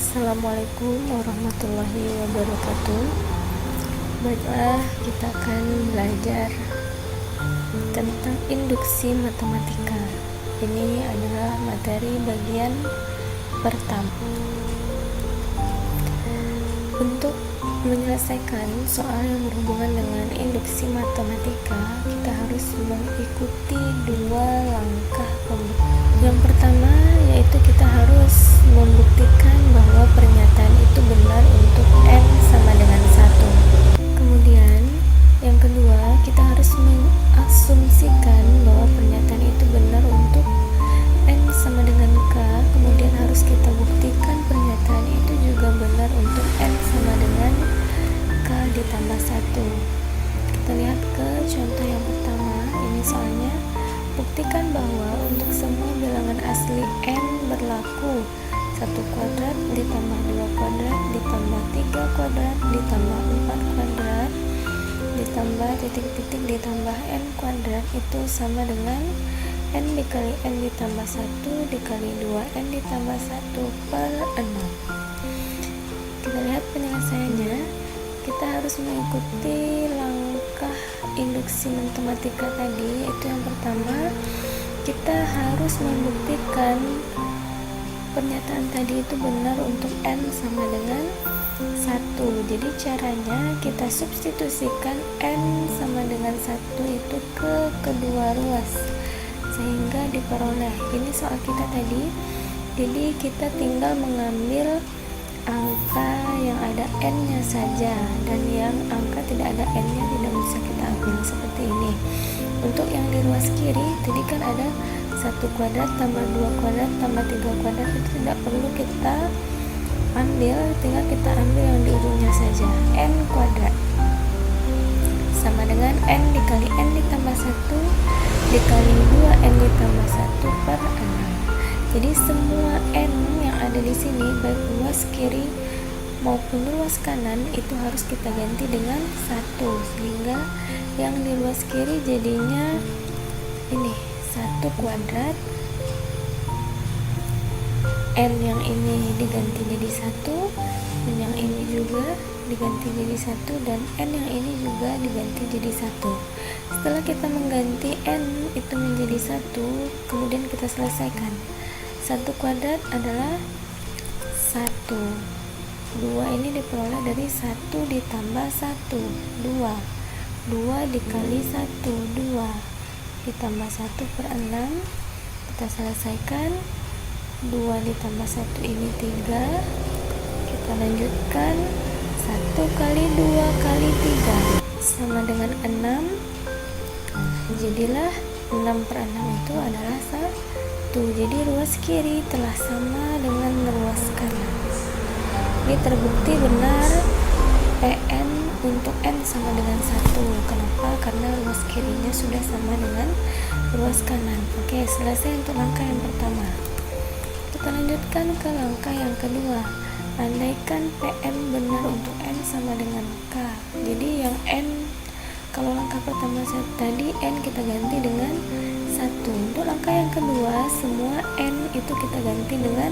Assalamualaikum warahmatullahi wabarakatuh. Baiklah, kita akan belajar tentang induksi matematika. Ini adalah materi bagian pertama. Untuk menyelesaikan soal yang berhubungan dengan induksi matematika, kita harus mengikuti dua langkah pembuktian. Yang pertama yaitu kita harus membuktikan bahwa pernyataan itu benar untuk n sama dengan 1. Kemudian yang kedua, kita harus mengasumsikan bahwa pernyataan itu benar untuk n sama dengan k. Kemudian harus kita buktikan pernyataan itu juga benar untuk n sama dengan k ditambah 1. Kita lihat ke contoh yang pertama. Ini soalnya, buktikan bahwa untuk semua bilangan asli n berlaku 1 kuadrat ditambah 2 kuadrat ditambah 3 kuadrat ditambah 4 kuadrat ditambah titik-titik ditambah n kuadrat itu sama dengan n dikali n ditambah 1 dikali 2n ditambah 1 per 6. Kita lihat penyelesaiannya. Kita harus mengikuti langkah induksi matematika tadi, yaitu yang pertama, kita harus membuktikan pernyataan tadi itu benar untuk n sama dengan 1. Jadi caranya kita substitusikan n sama dengan 1 itu ke kedua ruas sehingga diperoleh. Ini soal kita tadi. Jadi kita tinggal mengambil angka yang ada n-nya saja, dan yang angka tidak ada n-nya tidak bisa kita ambil seperti ini. Untuk yang di ruas kiri tadi kan ada 1 kuadrat tambah 2 kuadrat tambah 3 kuadrat, itu tidak perlu kita ambil, tinggal kita ambil yang di ujungnya saja. N kuadrat sama dengan n dikali n ditambah 1 dikali 2n ditambah 1 per 6. Jadi semua n yang ada di sini, baik ruas kiri maupun ruas kanan, itu harus kita ganti dengan 1, sehingga yang di ruas kiri jadinya ini 1 kuadrat, n yang ini diganti jadi 1, dan yang ini juga diganti jadi 1, dan n yang ini juga diganti jadi 1. Setelah kita mengganti n itu menjadi 1, kemudian kita selesaikan. 1 kuadrat adalah 1, 2 ini diperoleh dari 1 ditambah 1, 2 dikali 1, 2 ditambah 1 per 6. Kita selesaikan. 2 ditambah 1 ini 3. Kita lanjutkan. 1 kali 2 kali 3 sama dengan 6. Jadilah 6 per 6 itu adalah 1. Jadi ruas kiri telah sama dengan ruas kanan. Ini terbukti benar Pn untuk n sama dengan 1. Kenapa? Karena ruas kirinya sudah sama dengan ruas kanan. Oke, selesai untuk langkah yang pertama. Kita lanjutkan ke langkah yang kedua. Andaikan Pn benar untuk n sama dengan k. Jadi yang n, kalau langkah pertama tadi n kita ganti dengan 1. Untuk langkah yang kedua, semua n itu kita ganti dengan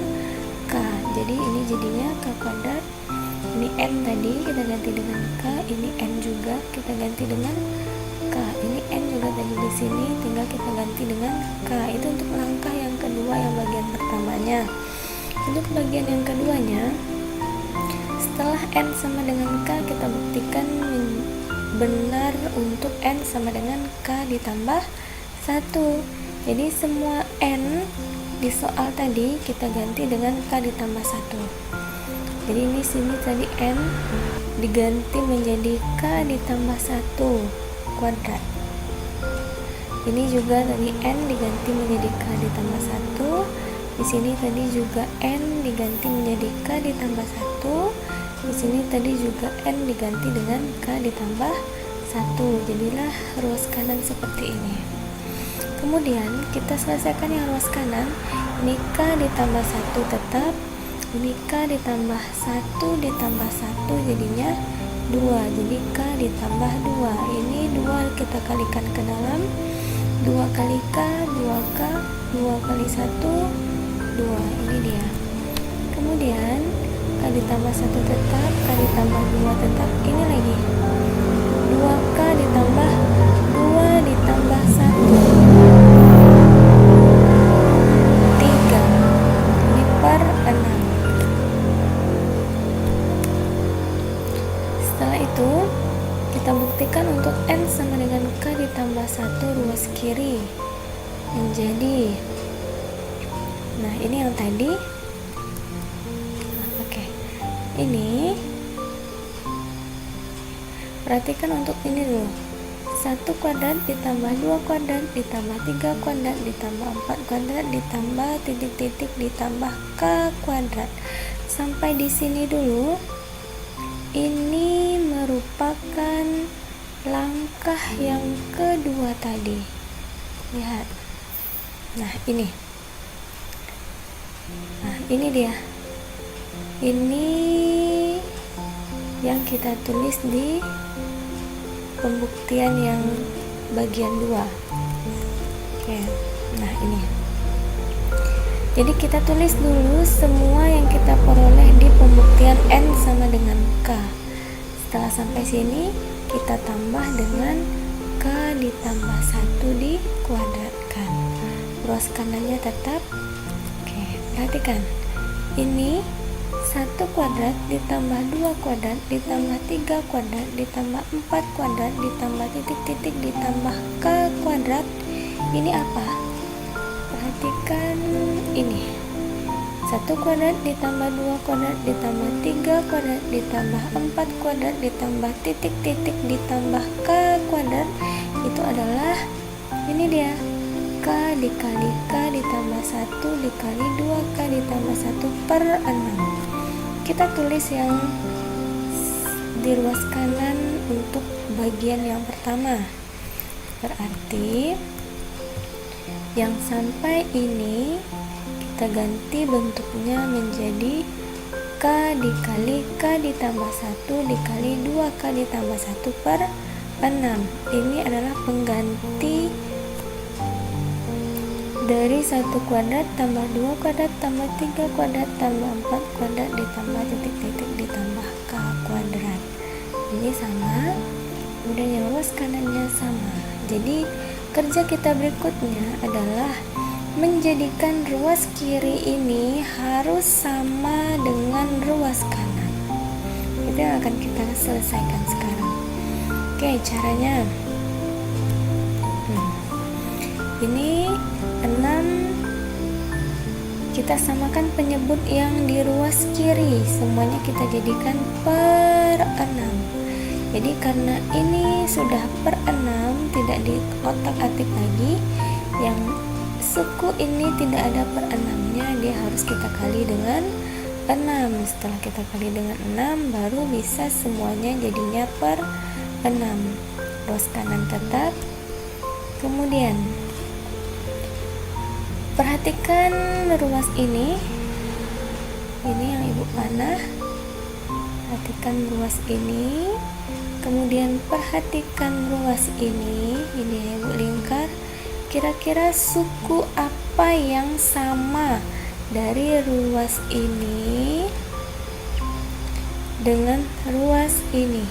k. Jadi ini jadinya k kuadrat. Ini n tadi kita ganti dengan k, ini n juga kita ganti dengan k. Ini n juga tadi di sini, tinggal kita ganti dengan k. Itu untuk langkah yang kedua, yang bagian pertamanya. Untuk bagian yang keduanya, setelah n sama dengan k, kita buktikan benar untuk n sama dengan k ditambah 1. Jadi semua n di soal tadi kita ganti dengan k ditambah 1. Jadi ini sini tadi n diganti menjadi k ditambah 1 kuadrat. Ini juga tadi n diganti menjadi k ditambah 1. Di sini tadi juga n diganti menjadi k ditambah 1. Di sini tadi juga n diganti dengan k ditambah 1. Jadilah ruas kanan seperti ini. Kemudian kita selesaikan yang ruas kanan. Ini k ditambah 1 tetap, ini k ditambah 1 ditambah 1 jadinya 2. Jadi k ditambah 2. Ini 2 kita kalikan ke dalam. 2 kali k, 2k, 2 kali 1, 2. Ini dia. Kemudian ditambah 1 tetap, K ditambah 2 tetap. Ini lagi 2K ditambah 2 ditambah 1 3. Ini per 6. Setelah itu kita buktikan untuk N sama dengan K ditambah 1 ruas kiri menjadi, nah ini yang tadi. Oke, ini perhatikan untuk ini dulu. 1 kuadrat ditambah 2 kuadrat ditambah 3 kuadrat ditambah 4 kuadrat ditambah titik-titik ditambah K kuadrat. Sampai di sini dulu. Ini merupakan langkah yang kedua tadi. Lihat. Nah, ini. Nah, ini dia. Ini yang kita tulis di pembuktian yang bagian 2. Oke. Nah, ini. Jadi kita tulis dulu semua yang kita peroleh di pembuktian N sama dengan K. Setelah sampai sini kita tambah dengan K ditambah 1 dikuadratkan. Ruas kanannya tetap. Oke, perhatikan. Ini 1 kuadrat ditambah 2 kuadrat ditambah 3 kuadrat ditambah 4 kuadrat ditambah titik-titik ditambah K kuadrat. Ini apa? Perhatikan ini. 1 kuadrat ditambah 2 kuadrat ditambah 3 kuadrat ditambah 4 kuadrat ditambah titik-titik ditambah K kuadrat. Itu adalah ini dia. K dikali K ditambah 1 dikali 2K ditambah 1 per 6. Kita tulis yang di ruas kanan untuk bagian yang pertama. Berarti yang sampai ini kita ganti bentuknya menjadi K dikali K ditambah 1 dikali 2K ditambah 1 per 6. Ini adalah pengganti dari 1 kuadrat tambah 2 kuadrat tambah 3 kuadrat tambah 4 kuadrat ditambah titik-titik ditambah K kuadrat. Ini sama, kemudian yang ruas kanannya sama. Jadi kerja kita berikutnya adalah menjadikan ruas kiri ini harus sama dengan ruas kanan. Itu yang akan kita selesaikan sekarang. Oke, caranya ini 6, kita samakan penyebut yang di ruas kiri, semuanya kita jadikan per 6. Jadi karena ini sudah per 6, tidak di otak-atik lagi, yang suku ini tidak ada per 6-nya, dia harus kita kali dengan 6. Setelah kita kali dengan 6 baru bisa semuanya jadinya per 6. Ruas kanan tetap. Kemudian perhatikan ruas ini yang ibu panah. Perhatikan ruas ini, kemudian perhatikan ruas ini ya ibu lingkar. Kira-kira suku apa yang sama dari ruas ini dengan ruas ini?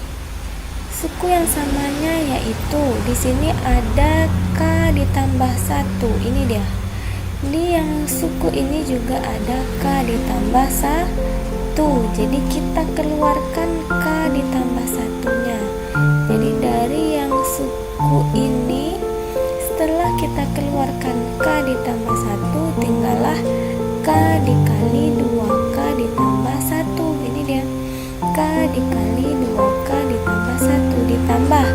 Suku yang samanya yaitu di sini ada K ditambah 1. Ini dia. Di yang suku ini juga ada K ditambah 1. Jadi kita keluarkan K ditambah 1-nya. Jadi dari yang suku ini, setelah kita keluarkan K ditambah 1, tinggallah K dikali 2K ditambah 1. Ini dia. K dikali 2K ditambah 1 ditambah.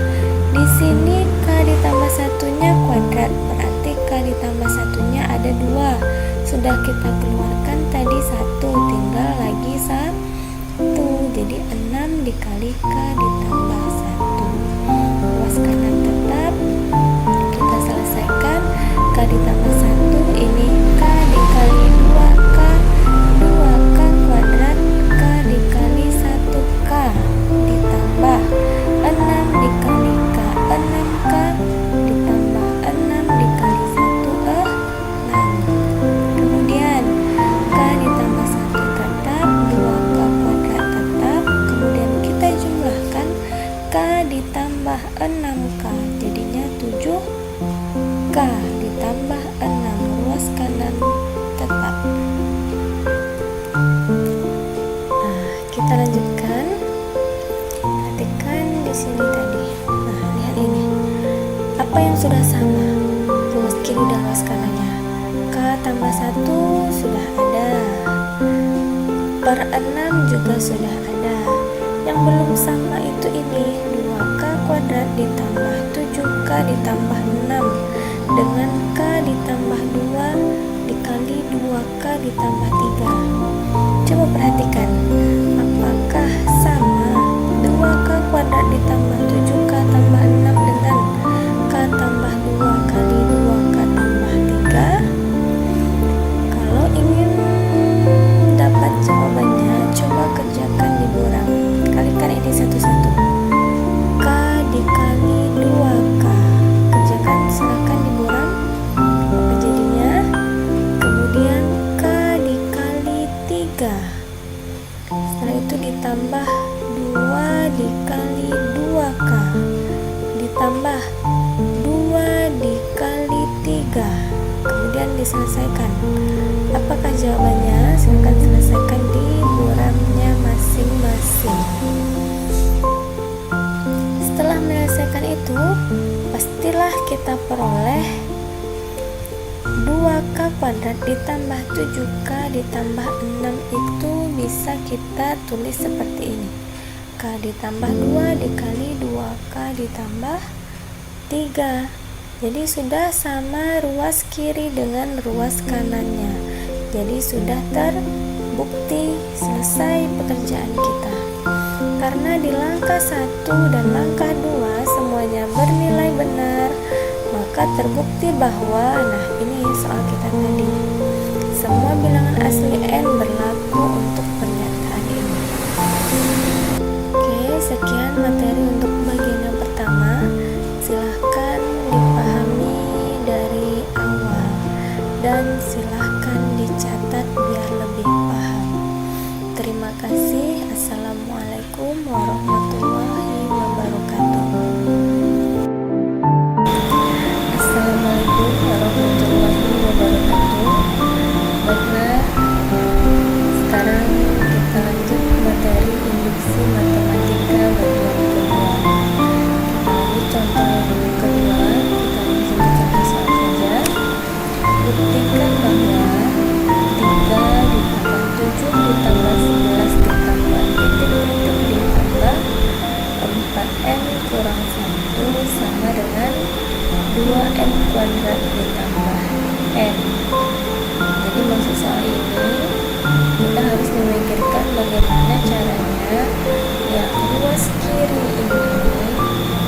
Di sini K ditambah 1-nya kuadrat, berarti K ditambah 1-nya ada 2. Sudah kita keluarkan tadi 1, tinggal lagi 1. Jadi 6 dikali K ditambah 1. Ruas kanan tetap. Kita selesaikan. K ditambah 1 ini K dikali 2K, 2K kuadrat, K dikali 1K ditambah 6 dikali K, 6K ditambah 6 dikali 1, 6. Kemudian K kita lanjutkan. Perhatikan di sini tadi. Nah, lihat ini. Apa yang sudah sama? Ruas kiri dan ruas kanannya. K tambah 1 sudah ada. Per 6 juga sudah ada. Yang belum sama itu ini 2K kuadrat ditambah 7K ditambah 6 dengan K ditambah 2 dikali 2K ditambah 3. Coba perhatikan, apakah sama 2K kuadrat ditambah 7K tambah 6 dengan K tambah 2 kali 2K tambah 3? Kalau ingin dapat jawabannya, coba kerjakan di buram. Kalikan ini satu-satu. K dikali 2K. Kerjakan, silakan di buram. Apa jadinya? Kemudian K dikali 3. Setelah itu ditambah 2 dikali 2K. Ditambah 2 dikali 3. Kemudian diselesaikan. Apakah jawabannya? Silakan selesaikan di buramnya masing-masing. Setelah menyelesaikan itu, pastilah kita peroleh 2K kuadrat ditambah 7K ditambah 6 itu bisa kita tulis seperti ini. K ditambah 2 dikali 2K ditambah 3. Jadi sudah sama ruas kiri dengan ruas kanannya. Jadi sudah terbukti selesai pekerjaan kita. Karena di langkah 1 dan langkah 2 semuanya bernilai benar, maka terbukti bahwa, nah ini soal kita tadi, semua bilangan asli N berlaku untuk pernyataan ini. Oke, sekian materi untuk bagian yang pertama. Silahkan dipahami dari awal dan silahkan dicatat biar lebih paham. Terima kasih. Assalamualaikum warahmatullahi wabarakatuh. Assalamualaikum warahmatullahi wabarakatuh. Baiklah, sekarang kita lanjut materi induksi matematika bagian kedua. Ini contoh yang kedua, kita langsung ke contoh soal saja. Buktikan bahwa 3 ditambah 7 ditambah 11 ditambah titik-titik ditambah 4N kurang 1 sama dengan 2N kuadrat ditambah N. Jadi maksud soal ini, kita harus memikirkan bagaimana caranya yang ruas kiri ini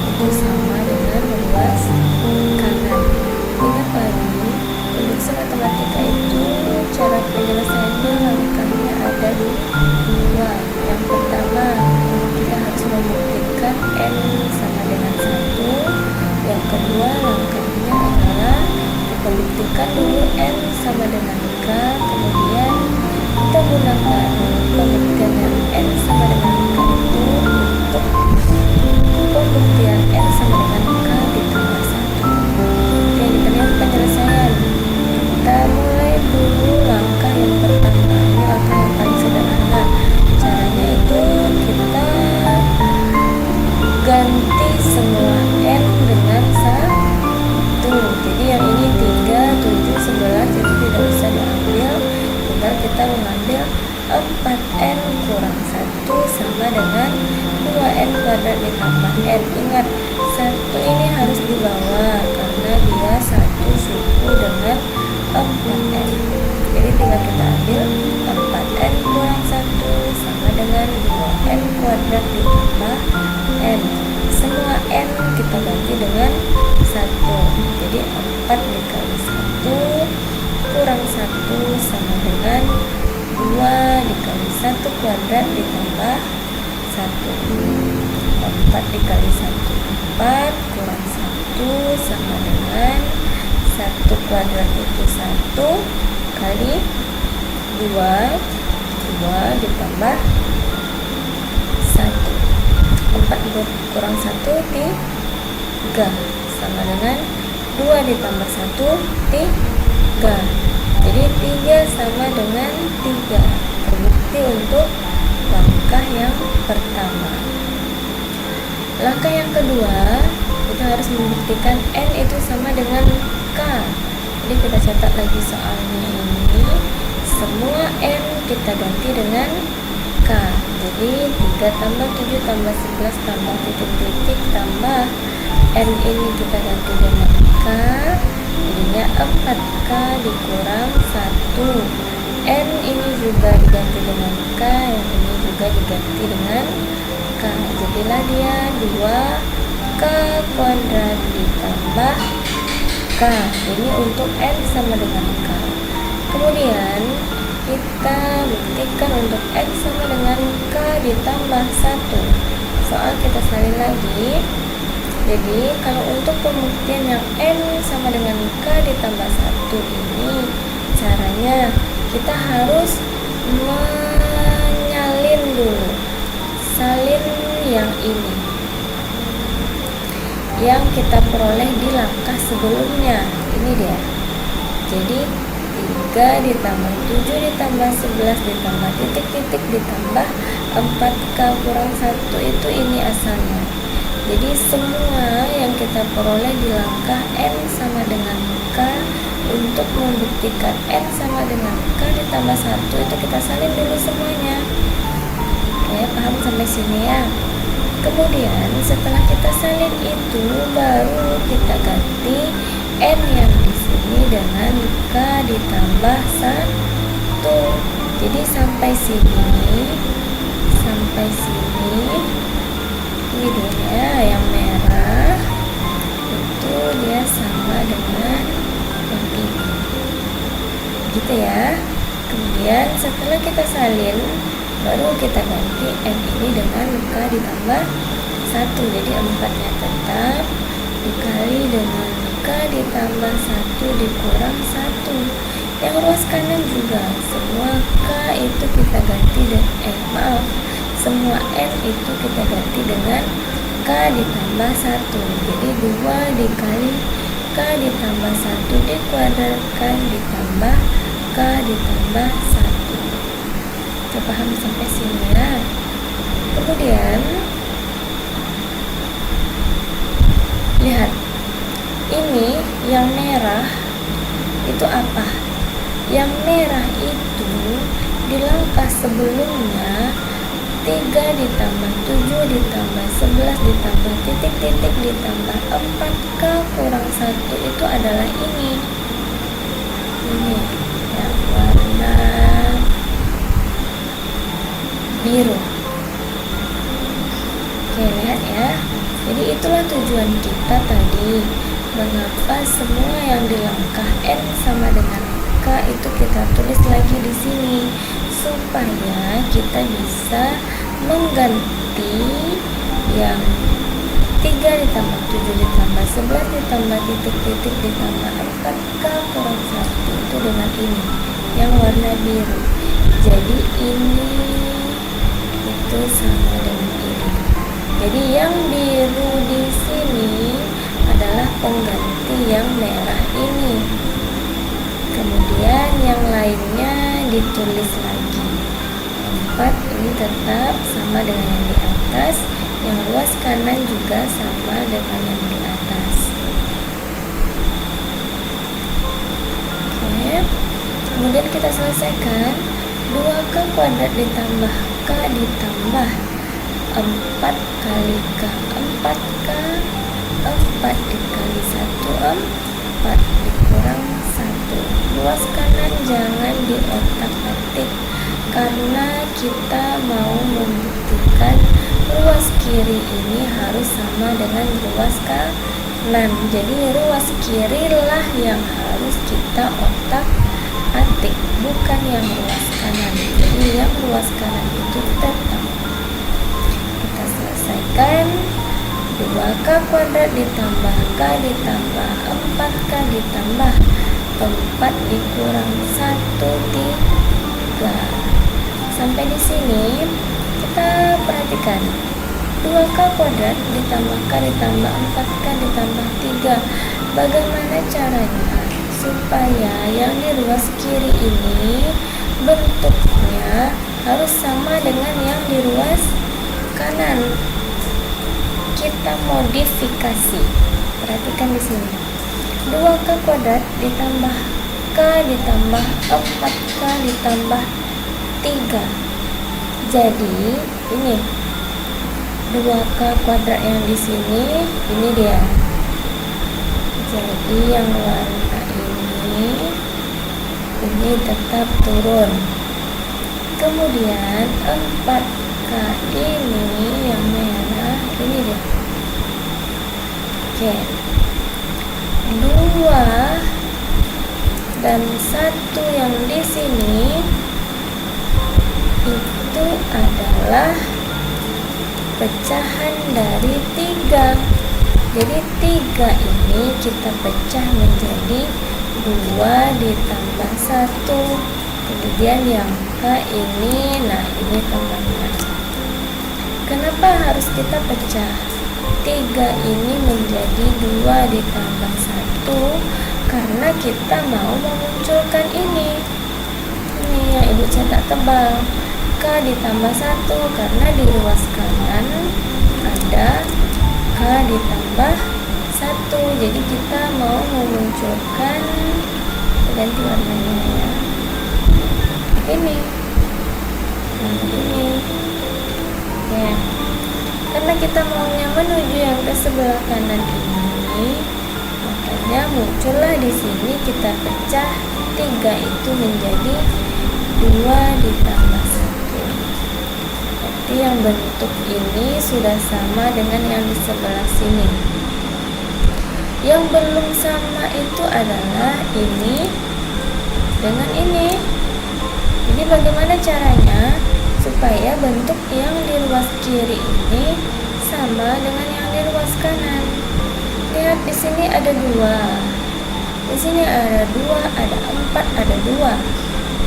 itu sama dengan ruas kanan. Ingat lagi, induksi matematika itu cara penyelesaiannya langkahnya ada dua. Yang pertama, kita harus membuktikan N sama dengan 1. Yang kedua, langkahnya adalah kita buktikan dulu N sama dengan K, kemudian kita gunakan pembuktian N sama dengan K itu untuk pembuktian N sama dengan K ditambah 1. Oke, kita lihat penyelesaian. Kita mulai dulu langkah yang pertama. Ini langkah yang paling sederhana. Caranya itu kita ganti semua N dengan 1. Jadi yang ini 3, 7, 11 itu tidak bisa diambil. Tinggal kita mengambil 4N kurang 1 sama dengan 2N kuadrat ditambah N. Ingat, 1 ini harus dibawa karena dia satu suku dengan 4N. Jadi tinggal kita ambil 4N kurang 1 sama dengan 2N kuadrat ditambah N. Semua N kita bagi dengan 1. Jadi 4 dikali 1 kurang 1 sama dengan 2 dikali 1 kuadrat ditambah 1. 4 dikali 1 4 kurang 1 sama dengan 1 kuadrat itu 1 kali 2 ditambah 1. 4 kurang 1 3 sama dengan 2 ditambah 1 3. Jadi 3 sama dengan 3. Terbukti untuk langkah langkah yang pertama. Langkah yang kedua, kita harus membuktikan N itu sama dengan K. Jadi kita catat lagi soalnya ini, semua N kita ganti dengan K. Jadi 3 tambah 7 tambah 11 tambah titik-titik tambah N ini kita ganti dengan K, jadinya 4K dikurang 1. N ini juga diganti dengan K, yang ini juga diganti dengan K. Jadilah dia 2K kuadrat ditambah K. Ini untuk N sama dengan K. Kemudian kita buktikan untuk N sama dengan K ditambah 1. Soal kita salin lagi. Jadi kalau untuk pembuktian yang N sama dengan K ditambah 1 ini, caranya kita harus menyalin dulu. Salin yang ini, yang kita peroleh di langkah sebelumnya. Ini dia. Jadi 3 ditambah 7 ditambah 11 ditambah titik-titik ditambah 4K kurang 1 itu ini asalnya. Jadi semua yang kita peroleh di langkah N sama dengan K, untuk membuktikan N sama dengan K ditambah 1 itu kita salin dulu semuanya. Oke, paham sampai sini ya? Kemudian setelah kita salin itu, baru kita ganti N yang di sini dengan K ditambah 1. Jadi sampai sini ini dia yang merah itu dia sama dengan yang ini, gitu ya. Kemudian setelah kita salin, baru kita ganti N ini dengan K ditambah 1. Jadi 4-nya tetap dikali dengan K ditambah 1 dikurang 1. Yang ruas kanan juga semua K itu kita ganti dengan semua N itu kita ganti dengan K ditambah 1. Jadi 2 dikali K ditambah 1 dikuadratkan ditambah K ditambah 1. Kita paham sampai sini ya. Kemudian lihat, ini yang merah itu apa? Yang merah itu di langkah sebelumnya 3 ditambah 7 ditambah 11 ditambah titik-titik ditambah 4K kurang 1 itu adalah ini yang warna biru. Oke, lihat ya. Jadi itulah tujuan kita tadi. Mengapa semua yang di langkah N sama dengan K itu kita tulis lagi di sini, supaya kita bisa mengganti yang 3 ditambah 7 ditambah 11 ditambah titik-titik ditambah 4K kurang 1 itu dengan ini yang warna biru. Jadi ini itu sama dengan ini. Jadi yang biru di sini adalah pengganti yang merah ini. Kemudian yang lainnya ditulis lagi. 4 ini tetap sama dengan yang di atas, yang ruas kanan juga sama dengan yang di atas. Oke. Kemudian kita selesaikan. 2K kuadrat ditambah K ditambah 4 kali K, 4K 4 dikali 1 4 dikurang 1. Ruas kanan jangan diotak-atik karena kita mau membuktikan ruas kiri ini harus sama dengan ruas kanan. Jadi ruas kiri lah yang harus kita otak-atik, bukan yang ruas kanan. Jadi yang ruas kanan itu tetap. Kita selesaikan. 2K kuadrat ditambah K ditambah 4K ditambah 4 dikurang 1 3. Sampai di sini kita perhatikan 2K kuadrat ditambah K ditambah 4K ditambah 3. Bagaimana caranya supaya yang di ruas kiri ini bentuknya harus sama dengan yang di ruas kanan. Kita modifikasi. Perhatikan di sini. 2K kuadrat ditambah K ditambah 4K ditambah 3. Jadi ini 2K kuadrat yang di sini, ini dia. Jadi yang warna ini tetap turun. Kemudian 4K ini yang merah, ini dia. Oke. 2 dan 1 yang di sini itu adalah pecahan dari 3. Jadi 3 ini kita pecah menjadi 2 ditambah 1. Kemudian yang K ini, nah ini teman-teman. Kenapa harus kita pecah? 3 ini menjadi 2 ditambah 1 karena kita mau memunculkan ini. Ini yang ibu cetak tebal. K ditambah 1 karena di ruas kanan ada K ditambah 1. Jadi kita mau memunculkan, ganti warnanya ya, ini. Nah ini ya, karena kita maunya menuju yang ke sebelah kanan ini, makanya muncullah di sini kita pecah 3 itu menjadi 2 ditambah 1. Berarti yang bentuk ini sudah sama dengan yang di sebelah sini. Yang belum sama itu adalah ini dengan ini. Jadi bagaimana caranya supaya bentuk yang di ruas kiri ini sama dengan yang di ruas kanan? Lihat di sini ada 2. Di sini ada 2, ada 4, ada 2.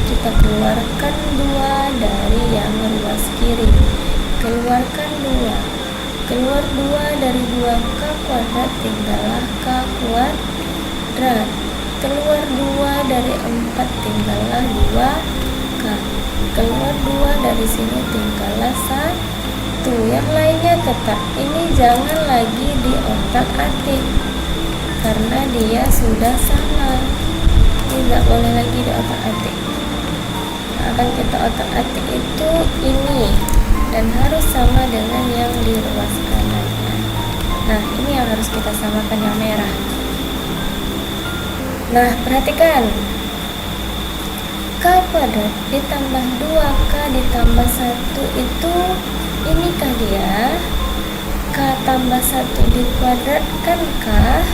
Kita keluarkan 2 dari yang ruas kiri. Keluarkan 2. Keluar 2 dari 2K kuadrat, tinggallah K kuadrat. Keluar 2 dari 4, tinggallah 2K. Keluar 2 dari sini, tinggallah 1. Yang lainnya tetap. Ini jangan lagi di otak-atik karena dia sudah sama. Tidak boleh lagi di otak-atik. Akan kita otak-atik itu ini, dan harus sama dengan yang di ruas kanannya. Nah ini yang harus kita samakan, yang merah. Nah perhatikan, K kuadrat ditambah 2K ditambah 1 itu, inikah dia? K tambah 1 dikuadratkan kah?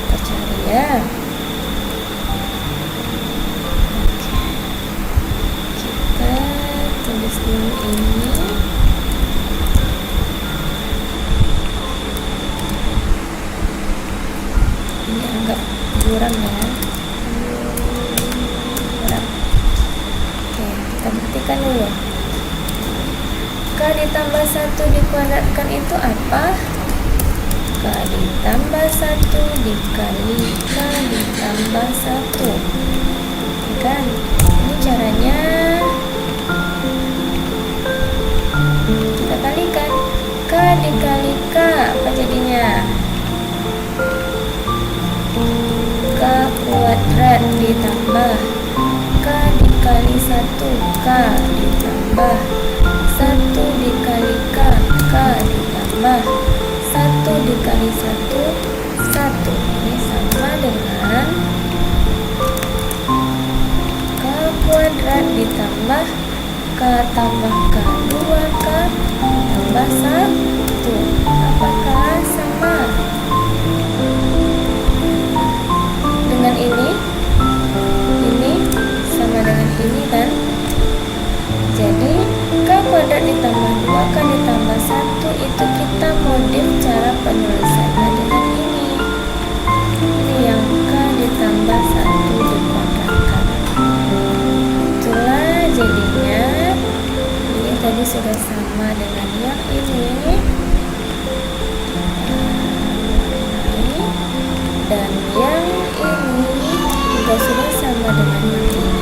Kita cari ya. Kita tulis dulu ini. Ini anggap buram ya. Buram. Oke, kita buktikan dulu. K ditambah 1 dikuadratkan itu apa? K ditambah 1 dikali K ditambah 1. Kan? Ini caranya. Kita kalikan. K dikali K, apa jadinya? K kuadrat ditambah K dikali 1, K ditambah 1 dikali K, K ditambah 1 dikali 1, 1. Ini sama dengan K kuadrat ditambah K tambah K, 2K tambah 1. Apakah sama dengan ini sama dengan ini kan? Jadi K kuadrat ditambah 2K ditambah 1 itu kita modif cara penulisannya dengan ini. Ini yang K ditambah 1 dikuadratkan. Itulah jadinya. Ini tadi sudah sama dengan yang ini. Dan yang ini juga sudah sama dengan yang ini.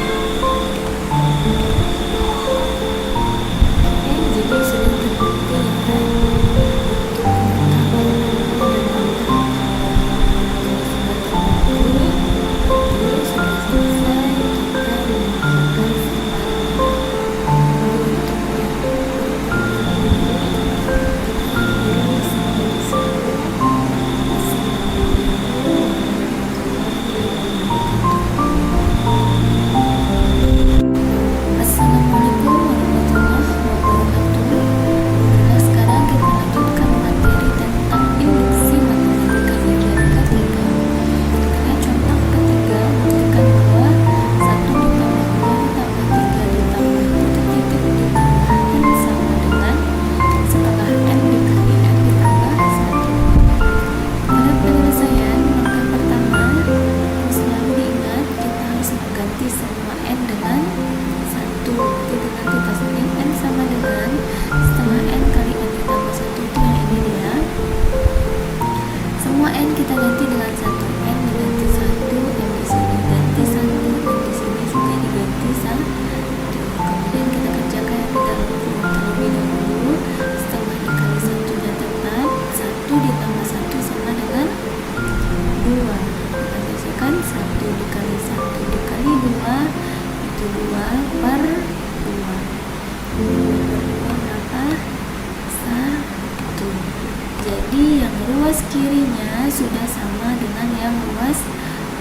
kirinya sudah sama dengan yang ruas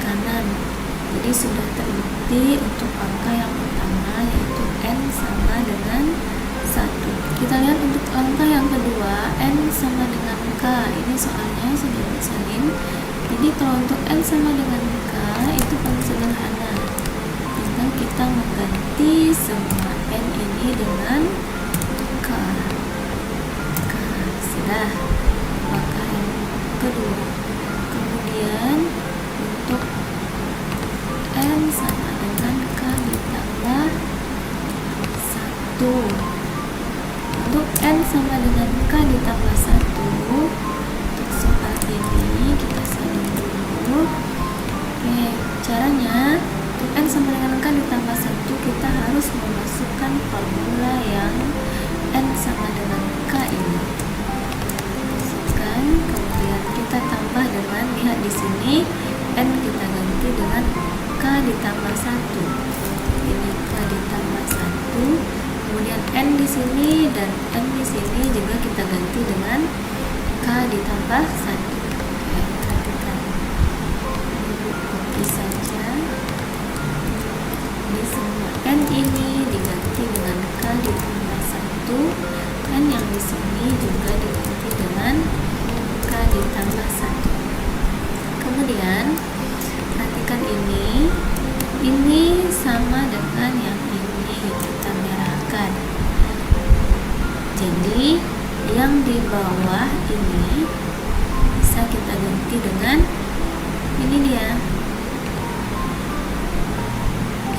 kanan. Jadi sudah terbukti untuk angka yang pertama, yaitu N sama dengan 1. Kita lihat untuk angka yang kedua, N sama dengan K. Ini soalnya sudah disalin. Jadi kalau untuk N sama dengan K itu paling sederhana. Tinggal kita mengganti semua N ini dengan K. Sudah maka yang kedua. Kemudian untuk N sama dengan K ditambah 1. Untuk N sama dengan K ditambah 1, untuk soal ini kita salin dulu. Oke, caranya untuk N sama dengan K ditambah 1 kita harus memasukkan formula yang N sama dengan K ini. Kemudian kita tambah dengan, lihat di sini N kita ganti dengan K ditambah 1. Ini K ditambah 1. Kemudian N di sini dan N di sini juga kita ganti dengan K ditambah 1. Oke, perhatikan. Ibu copy saja. Ini semua N ini diganti dengan K ditambah 1. N yang di sini juga diganti dengan K ditambah 1. Kemudian perhatikan ini sama dengan yang ini, kita merahkan. Jadi yang di bawah ini bisa kita ganti dengan ini dia,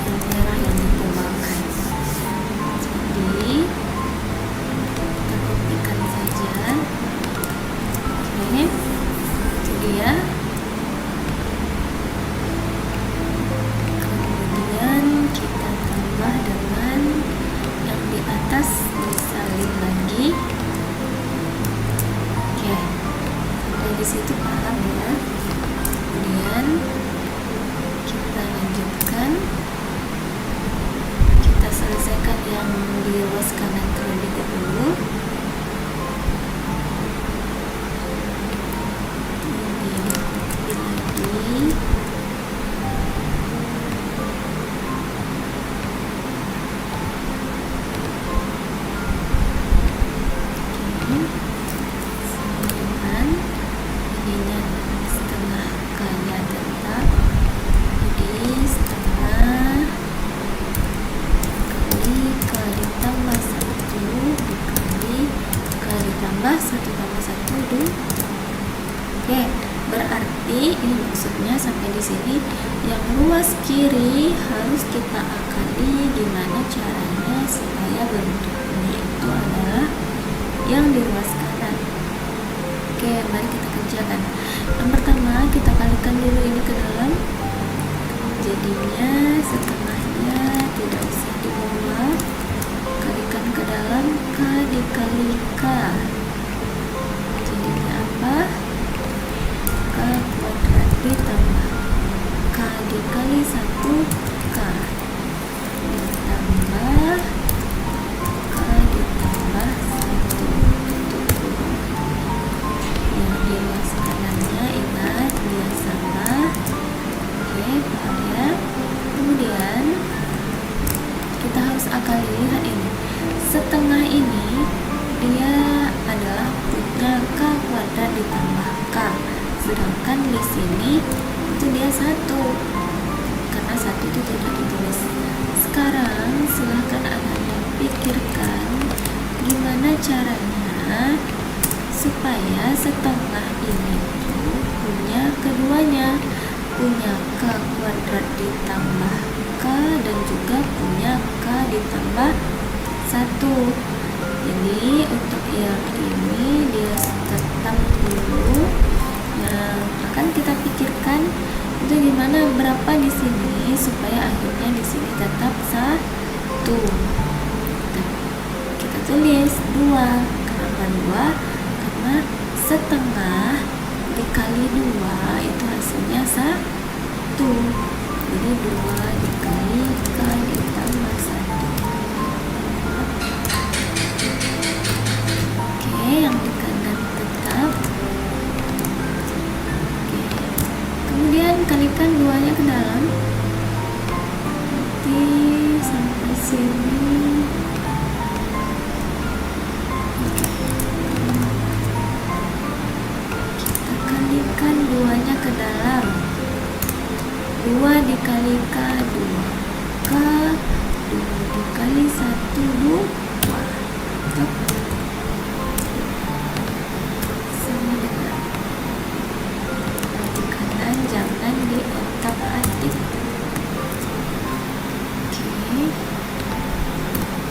yang merah yang ditebalkan. Jadi kita kopikan saja. Oke, jadi ya. Kemudian kita tambah dengan yang di atas, disalin lagi. Oke, dari situ paham ya. Kemudian kita lanjutkan, kita selesaikan yang di ruas kanan terlebih dahulu. Oke, berarti ini maksudnya sampai di sini yang ruas kiri harus kita akali gimana caranya supaya bentuknya itu adalah yang di ruas kanan. Oke, mari kita kerjakan. Yang pertama kita kalikan dulu ini ke dalam. Jadinya setengahnya tidak usah dibawa. Kalikan ke dalam, K dikali K. Jadinya apa? K kuadrat ditambah K dikali 1 K ditambah K ditambah 1. Yang di ruas kanannya ingat dia sama. Oke, paham ya. Kemudian kita harus akali, lihat ini setengah ini dia adalah punya K kuadrat ditambah K, sedangkan di sini itu dia 1 karena 1 itu tidak ditulis. Sekarang silahkan anak-anak pikirkan gimana caranya supaya setengah ini tuh punya keduanya, punya K kuadrat ditambah K dan juga punya K ditambah 1. Jadi untuk yang ini dia tetap dulu. Nah, akan kita pikirkan itu gimana berapa di sini supaya akhirnya di sini tetap 1. Kita tulis 2. Kenapa 2? Karena setengah dikali 2 itu hasilnya 1. Jadi 2 dikali K ditambah 1. Oke, yang di kanan tetap cakep. Sama dengan, perhatikan, jangan di otak-atik.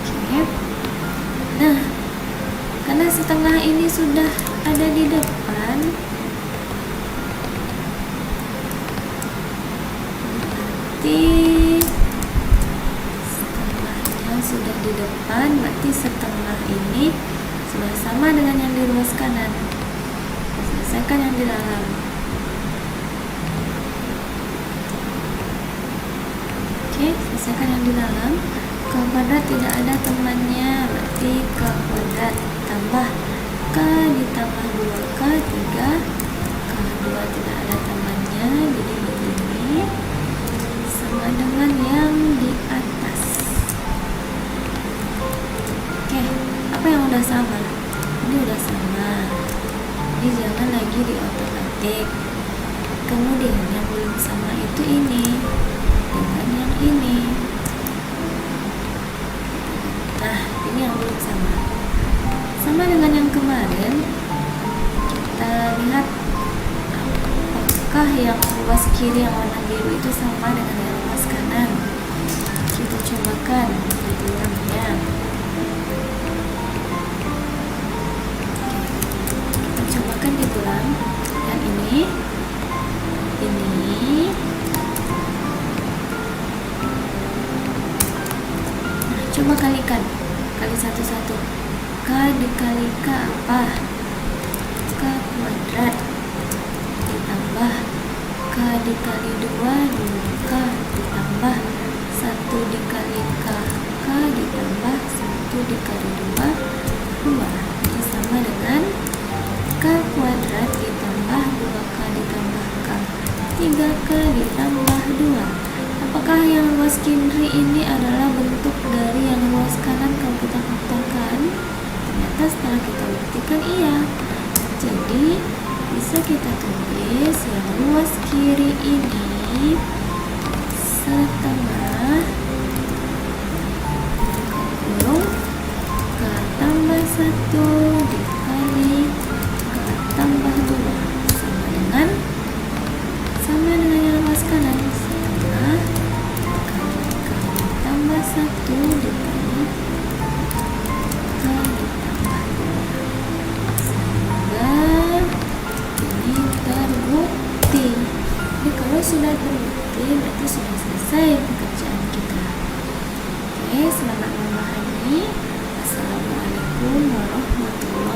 Oke. Nah, karena setengah ini sudah ada di depan, berarti setengahnya sudah di depan, berarti setengah ini sudah sama dengan yang di ruas kanan. Selesaikan yang di dalam. Oke, selesaikan yang di dalam. K kuadrat tidak ada temannya, berarti K kuadrat tambah K ditambah 2K 3. K2 tidak ada temannya, jadi ini sama dengan yang di atas. Oke, apa yang udah sama? Ini udah sama, jadi jangan lagi di otak-atik. Kemudian yang belum sama itu ini dengan yang ini. Nah, ini yang belum sama. Sama dengan yang kemarin, kita lihat apakah yang ruas kiri yang warna biru itu sama dengan yang ruas kanan. Kita cobakan di tuangnya. Kita cobakan di tulang. Yang ini. Nah, coba kalikan. Kali satu-satu. K dikali K apa? K kuadrat ditambah K dikali 2 2K ditambah 1 dikali K K ditambah 1 dikali 2 2. Ini sama dengan K kuadrat ditambah 2K ditambah K 3K ditambah 2. Apakah yang ruas kiri ini adalah bentuk dari yang ruas kanan kalau kita faktorkan? Ternyata setelah kita buktikan iya. Jadi bisa kita tulis yang ruas kiri ini setengah kurung K tambah 1 dikali K tambah 2 sama dengan yang ruas kanan, setengah K tambah 1 dikali K ditambah 2. Sehingga ini terbukti. Jadi kalau sudah terbukti berarti sudah selesai pekerjaan kita. Oke, selamat memahami. Assalamualaikum warahmatullahi wabarakatuh.